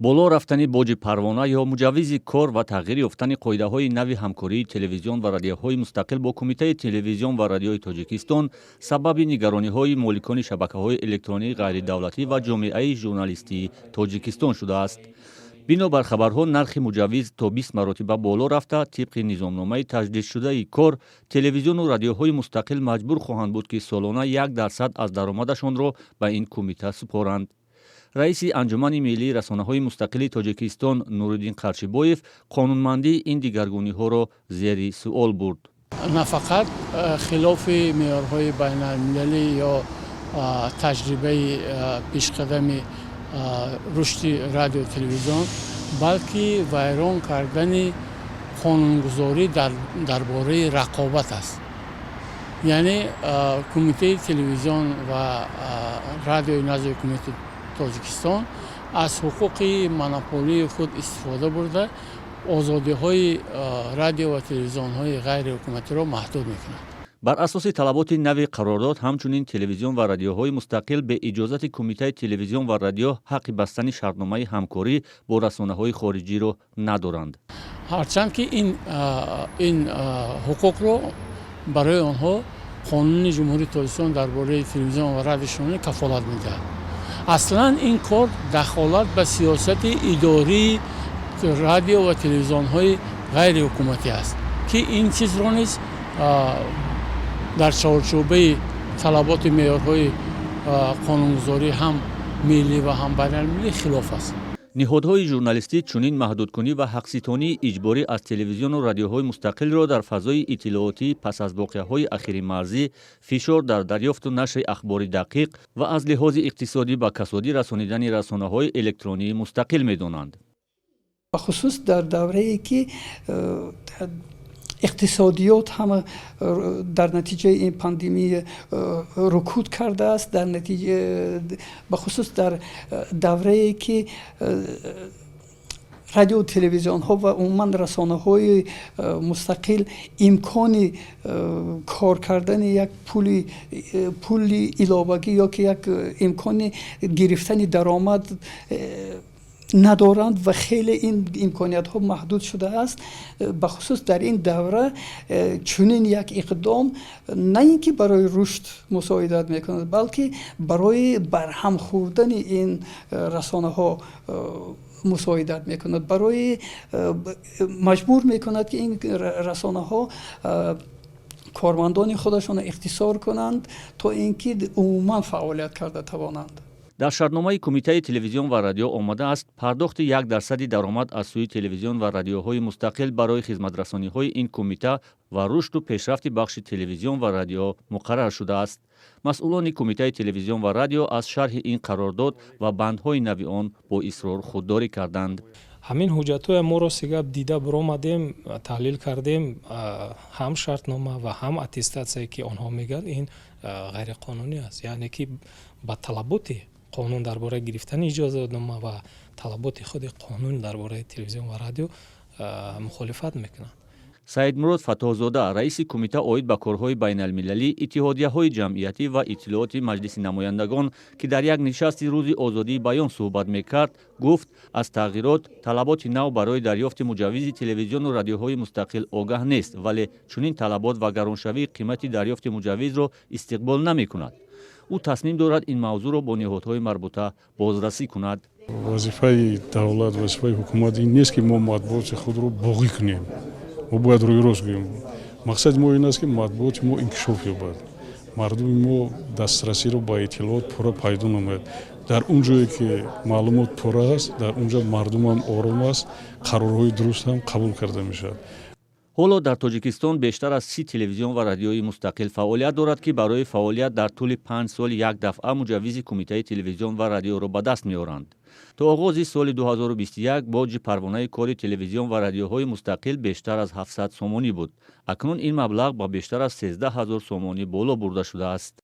боло рафтани боҷи парвона ё муҷаввизи кор ва тағйир ёфтани қоидаҳои нави ҳамкории телевизион ва радиоҳои мустақил бо Кумитаи телевизион ва радиои Тоҷикистон сабаби нигарониҳои моликони шабакаҳои электронии ғайридавлатӣ ва ҷомеаи журналистии Тоҷикистон шудааст. бинобар хабарҳо нархи муҷаввиз то 20 маротиба боло рафта, тибқи низомномаи таҷдидшудаи кор, телевизиону радиоҳои мустақил маҷбур хоҳанд буд ки солона 1% аз даромадашонро ба ин кумита супоранд. раиси анҷумани миллии расонаҳои мустақили Тоҷикистон Нуриддин Қарчибоев қонунмандии ин дигаргуниҳоро зери суол бурд. На фақат хилофи меъёрҳои байналмилалӣ ё таҷрибаи пешқадами рушди радио телевизион, балки вайрон кардани қонунгузорӣ дар бораи рақобат аст. яъне Кумитаи телевизион ва радиои назди ҳукумати Тоҷикистон аз ҳуқуқи монополии худ истифода бурда озодиҳои радио ва телевизионҳои ғайриҳукуматиро маҳдуд мекунад. бар асоси талаботи нави қарордод ҳамчунин телевизион ва радиоҳои мустақил бе иҷозати Кумитаи телевизион ва радио ҳаққи бастани шартномаи ҳамкорӣ бо расонаҳои хориҷиро надоранд. ҳарчанд ки ин ҳуқуқро барои онҳо қонуни ҷумҳурии Тоҷикистон дар бораи телевизион ва радиошунавӣ кафолат медиҳад. аслан ин кор дахолат ба сиёсати идории радио ва телевизионҳои ғайриҳукуматӣ аст ки ин чизро низ дар чорчӯбаи талаботи меъёрҳои қонунгузорӣ ҳам миллӣ ва ҳам байналмилалӣ хилоф аст. ниҳодҳои журналистӣ чунин маҳдудкунӣ ва ҳақситонии иҷборӣ аз телевизиону радиоҳои мустақилро дар фазои иттилоотӣ пас аз воқеаҳои ахири марзӣ, фишор дар дарёфту нашри ахбори дақиқ ва аз лиҳози иқтисодӣ ба касодӣ расонидани расонаҳои электронии мустақил медонанд. бахусус дар даврае ки иқтисодиёт ҳама дар натиҷаи ин пандемия рукуд кардааст, дар натиҷа бахусус дар даврае ки радио телевизионҳо ва умуман расонаҳои мустақил имкони кор кардани як пули иловагӣ ё ки як имкони гирифтани даромад надоранд ва хеле ин имкониятҳо маҳдуд шудааст. бахусус дар ин давра чунин як иқдом на ин ки барои рушд мусоидат мекунад, балки барои барҳам хӯрдани ин расонаҳо мусоидат мекунад, барои маҷбур мекунад ки ин расонаҳо кормандони худашонро ихтисор кунанд то ин ки умуман фаъолият карда тавонанд. дар шартномаи Кумитаи телевизион ва радио омадааст пардохти 1% даромад аз сӯи телевизион ва радиоҳои мустақил барои хизматрасониҳои ин кумита ва рушду пешрафти бахши телевизион ва радио муқаррар шудааст. масъулони Кумитаи телевизион ва радио аз шарҳи ин қарордод ва бандҳои нави он бо исрор худдорӣ карданд. ҳамин ҳуҷҷатҳои моро сигаб дида биромадем, таҳлил кардем, ҳам шартнома ва ҳам аттестатсия ки онҳо мегӯянд ин ғайриқонунӣ аст, яъне ки ба талаботи қонун дар бораи гирифтани иҷозатнома ва талаботи худи қонун дар бораи телевизион ва радио мухолифат мекунад. Саидмурод Фатоҳзода, раиси кумита оид ба корҳои байналмилалӣ, иттиҳодияҳои ҷамъиятӣ ва иттилооти маҷлиси намояндагон, ки дар як нишасти рӯзи озодии баён суҳбат мекард, гуфт аз тағйирот талаботи нав барои дарёфти муҷаввизи телевизиону радиоҳои мустақил огаҳ нест, вале чунин талабот ва гароншавии қимати дарёфти муҷаввизро истиқбол намекунад. ӯ тасмим дорад ин мавзӯъро бо ниҳодҳои марбута бозрасӣ кунад. вазифаи давлат, вазифаи ҳукумат ин нест ки мо матбуоти худро боғӣ кунем. мо бояд рӯи рост гӯем. мақсади мо ин аст ки матбуоти мо инкишоф ёбад. мардуми мо дастрасиро ба иттилоот пурра пайдо намояд. дар он ҷое ки маълумот пурра аст, дар он ҷо мардум ҳам ором аст, қарорҳои дуруст ҳам қабул карда мешавад. ҳоло дар Тоҷикистон бештар аз 30 телевизион ва радиои мустақил фаъолият дорад ки барои фаъолият дар тӯли 5 сол як дафъа муҷаввизи кумитаи телевизион ва радиоро ба даст меоранд. то оғози соли 2021 боҷи парвонаи кори телевизион ва радиоҳои мустақил бештар аз 700 сомонӣ буд. акнун ин маблағ ба бештар аз 13 000 сомонӣ боло бурда шудааст.